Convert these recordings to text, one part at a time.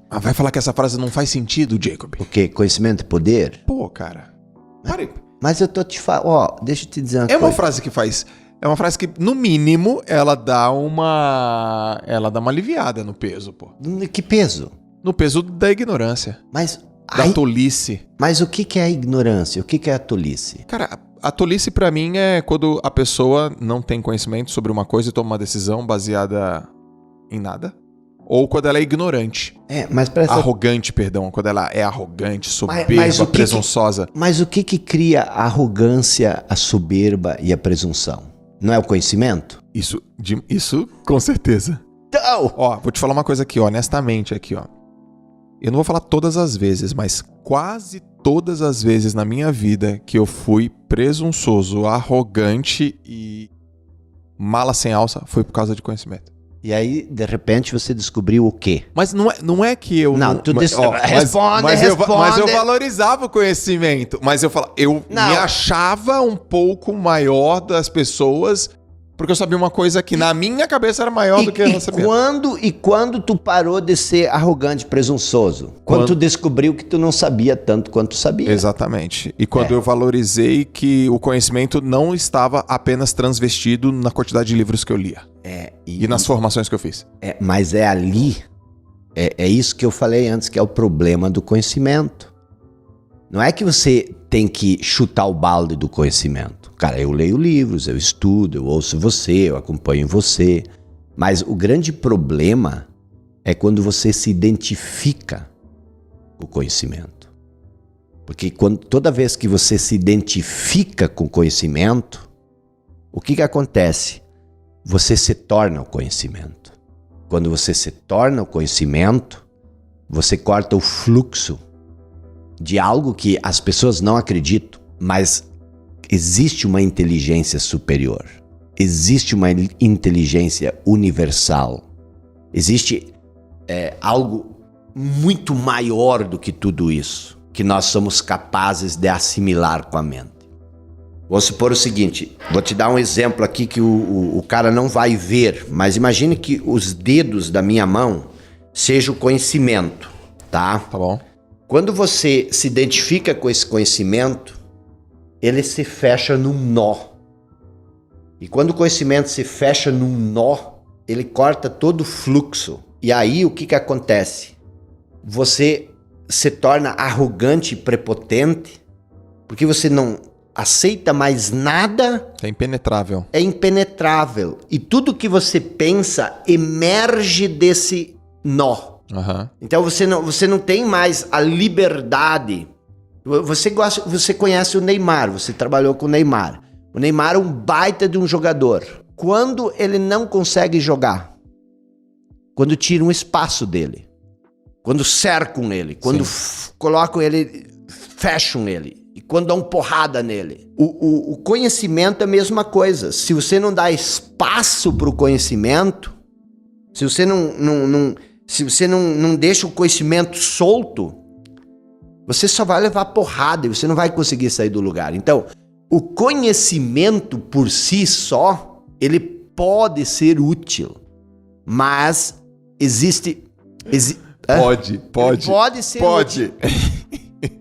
Ah, vai falar que essa frase não faz sentido, Jacob? O quê? Conhecimento é poder? Pô, cara. Pare. Mas eu tô te falando, ó, deixa eu te dizer uma É coisa. uma frase que faz... É uma frase que, no mínimo, ela dá uma aliviada no peso, pô. Que peso? No peso da ignorância. Mas, Da tolice. mas o que é a ignorância? O que é a tolice? Cara, a tolice pra mim é quando a pessoa não tem conhecimento sobre uma coisa e toma uma decisão baseada em nada. Ou quando ela é ignorante. Mas presta... Arrogante, perdão. Quando ela é arrogante, soberba, mas o que presunçosa. Mas o que cria a arrogância, a soberba e a presunção? Não é o conhecimento? Isso com certeza. Então... Ó, vou te falar uma coisa aqui, honestamente aqui, ó. Eu não vou falar todas as vezes, mas quase todas as vezes na minha vida que eu fui presunçoso, arrogante e mala sem alça foi por causa de conhecimento. E aí, de repente, você descobriu o quê? Mas não é que eu... Não, tu responde. Responde. Mas eu valorizava o conhecimento. Mas eu me achava um pouco maior das pessoas... Porque eu sabia uma coisa que na minha cabeça era maior do que ela sabia. Quando tu parou de ser arrogante, presunçoso? Quando tu descobriu que tu não sabia tanto quanto tu sabia. Exatamente. E quando eu valorizei que o conhecimento não estava apenas transvestido na quantidade de livros que eu lia. E nas formações que eu fiz. Mas é ali, é isso que eu falei antes, que é o problema do conhecimento. Não é que você tem que chutar o balde do conhecimento. Cara, eu leio livros, eu estudo, eu ouço você, eu acompanho você. Mas o grande problema é quando você se identifica com o conhecimento. Porque toda vez que você se identifica com o conhecimento, o que acontece? Você se torna o conhecimento. Quando você se torna o conhecimento, você corta o fluxo de algo que as pessoas não acreditam, mas existe uma inteligência superior, existe uma inteligência universal, existe algo muito maior do que tudo isso, que nós somos capazes de assimilar com a mente. Vou supor o seguinte, vou te dar um exemplo aqui que o cara não vai ver, mas imagine que os dedos da minha mão sejam o conhecimento, tá? Tá bom. Quando você se identifica com esse conhecimento, ele se fecha num nó. E quando o conhecimento se fecha num nó, ele corta todo o fluxo. E aí o que acontece? Você se torna arrogante e prepotente, porque você não aceita mais nada. É impenetrável. É impenetrável. E tudo que você pensa emerge desse nó. Uhum. Então você não tem mais a liberdade. Você conhece o Neymar, você trabalhou com o Neymar. O Neymar é um baita de um jogador. Quando ele não consegue jogar? Quando tiram um espaço dele. Quando cercam ele. Quando colocam ele, fecham ele. E quando dão porrada nele. O conhecimento é a mesma coisa. Se você não dá espaço para o conhecimento, se você não deixa o conhecimento solto, você só vai levar porrada e você não vai conseguir sair do lugar. Então, o conhecimento por si só, ele pode ser útil, mas pode ser útil.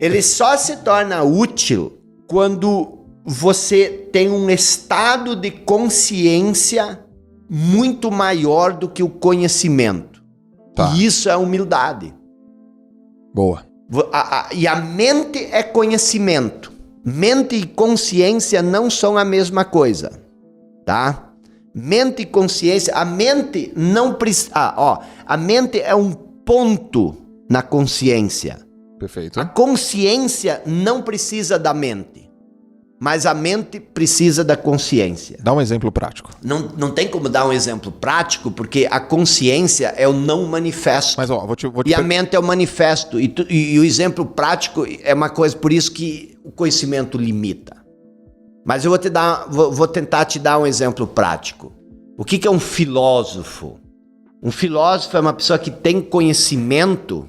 Ele só se torna útil quando você tem um estado de consciência muito maior do que o conhecimento. Tá. E isso é humildade. Boa. E a mente é conhecimento. Mente e consciência não são a mesma coisa, tá? Mente e consciência, a mente não precisa... a mente é um ponto na consciência. Perfeito. A consciência não precisa da mente, mas a mente precisa da consciência. Dá um exemplo prático. Não tem como dar um exemplo prático, porque a consciência é o não manifesto. Mas, ó, e a mente é o manifesto. E o exemplo prático é uma coisa, por isso que o conhecimento limita. Mas eu vou tentar te dar um exemplo prático. O que é um filósofo? Um filósofo é uma pessoa que tem conhecimento,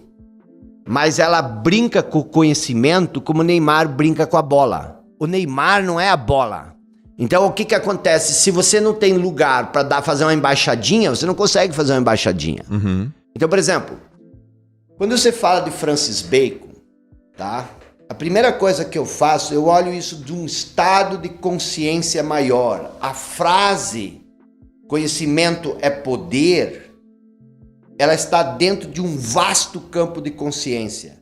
mas ela brinca com o conhecimento como o Neymar brinca com a bola. O Neymar não é a bola. Então o que acontece? Se você não tem lugar para fazer uma embaixadinha, você não consegue fazer uma embaixadinha. Uhum. Então, por exemplo, Quando você fala de Francis Bacon, tá? A primeira coisa que eu faço, eu olho isso de um estado de consciência maior. A frase conhecimento é poder, ela está dentro de um vasto campo de consciência.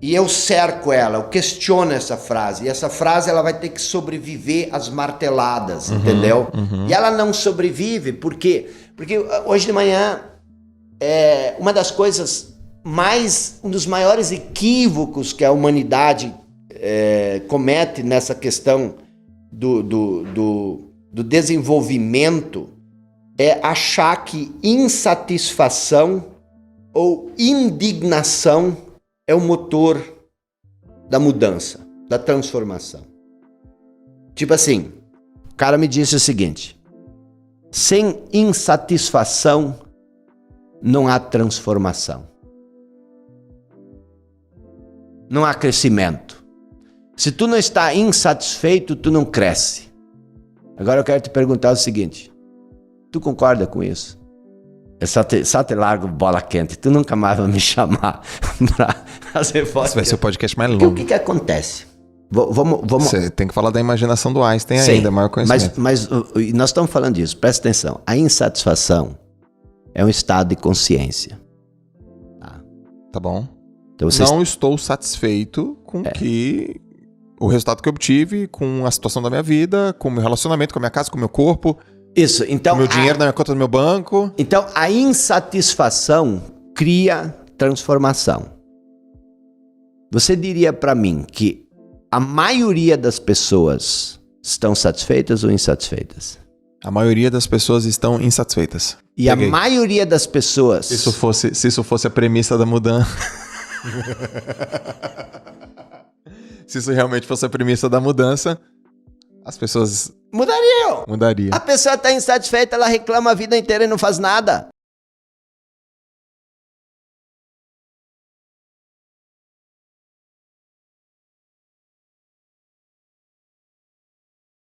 E eu cerco ela, eu questiono essa frase. E essa frase ela vai ter que sobreviver às marteladas, entendeu? E ela não sobrevive, por quê? Porque hoje de manhã, uma das coisas um dos maiores equívocos que a humanidade comete nessa questão do desenvolvimento é achar que insatisfação ou indignação é o motor da mudança, da transformação. Tipo assim, o cara me disse o seguinte: sem insatisfação não há transformação. Não há crescimento. Se tu não está insatisfeito, tu não cresce. Agora eu quero te perguntar o seguinte: tu concorda com isso? Eu só te largo bola quente. Tu nunca mais vai me chamar pra fazer podcast. Esse vai ser o podcast mais longo. O que acontece? Vamos... Você tem que falar da imaginação do Einstein ainda, maior conhecimento. Mas nós estamos falando disso, presta atenção. A insatisfação é um estado de consciência. Tá bom. Então, não estou satisfeito com o resultado que eu obtive, com a situação da minha vida, com o meu relacionamento, com a minha casa, com o meu corpo. Isso, então... Com o meu dinheiro na minha conta do meu banco. Então, a insatisfação cria transformação. Você diria para mim que a maioria das pessoas estão satisfeitas ou insatisfeitas? A maioria das pessoas estão insatisfeitas. E a maioria das pessoas... Se isso fosse a premissa da mudança... Se isso realmente fosse a premissa da mudança, as pessoas mudariam. Mudaria. A pessoa está insatisfeita, ela reclama a vida inteira e não faz nada.